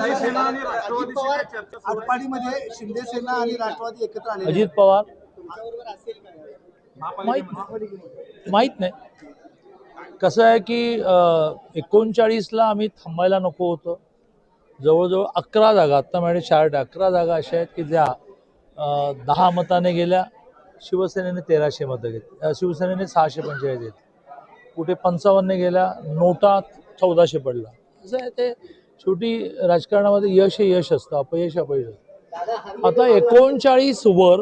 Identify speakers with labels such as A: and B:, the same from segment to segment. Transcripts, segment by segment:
A: अजित पवार आटपाडीमध्ये शिंदे सेना आणि राष्ट्रवादी एकत्र आले.
B: अजित पवार
A: माहित
B: माहीत नाही. कसं आहे की 39ला आम्ही थांबायला नको होतं. जवळजवळ 11 जागा, आत्ता माझ्याकडे चार्ट 11 जागा अशा आहेत की ज्या 10 मताने गेल्या. शिवसेनेने 1300 मतं घेतली, शिवसेनेने 645 घेतली, कुठे 55 गेल्या, नोटा 1400 पडला. असं आहे ते. शेवटी राजकारणामध्ये यश हे यश असतं, अपयश अपयश असतं. आता 39 वर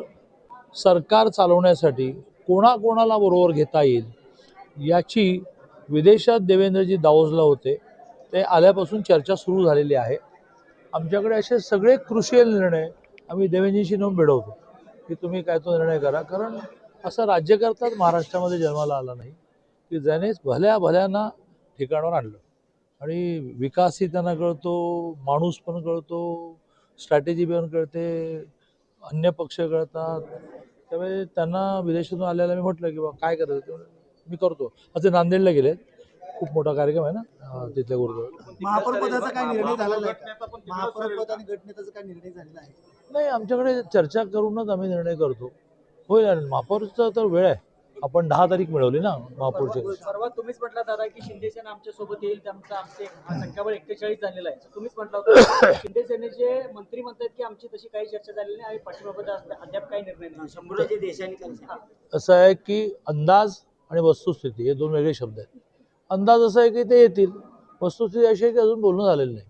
B: सरकार चालवण्यासाठी कोणाकोणाला बरोबर घेता येईल याची विदेशात देवेंद्रजी दावोसला होते, ते आल्यापासून चर्चा सुरू झालेली आहे. आमच्याकडे असे सगळे कृषियल निर्णय आम्ही देवेंद्रजीशी नेऊन भिडवतो की तुम्ही काय तो निर्णय करा. कारण असं राज्यकर्ताच महाराष्ट्रामध्ये जन्माला आला नाही की ज्याने भल्या भल्यांना ठिकाणावर आणलं. आणि विकासही त्यांना कळतो, माणूस पण कळतो, स्ट्रॅटेजी पण कळते, अन्य पक्ष कळतात. त्यामुळे त्यांना विदेशातून आल्याला मी म्हटलं की बा काय करायचं मी करतो. आता नांदेडला गेले, खूप मोठा कार्यक्रम आहे ना तिथल्या गुरुद्वारा.
A: महापौर पदाचा काय निर्णय झालेला आहे? महापौर पद आणि गटनेत्याचा काय निर्णय झालेला आहे?
B: नाही, आमच्याकडे चर्चा करूनच आम्ही निर्णय करतो. होईल. आणि महापौरचा तर वेळ आहे, आपण 10 तारीख मिळवली ना महापौरची.
C: सर्वात तुम्हीच म्हटलं दादा की शिंदे सेना आमच्या सोबत येईल, त्यांचं आमचे संख्याबळ 41 झालेलं आहे. तुम्हीच म्हटलं होतं शिंदे सेनेचे मंत्री म्हणतात की आमची तशी काही चर्चा झालेली नाही, आम्ही पाठीबाबत अद्याप काही निर्णय नाही. शंभूराजे देशांनी
B: असं आहे की अंदाज आणि वस्तुस्थिती हे दोन वेगळे शब्द आहेत. अंदाज असा आहे की ते येतील, वस्तुस्थिती अशी आहे की अजून बोलणं झालेलं नाही.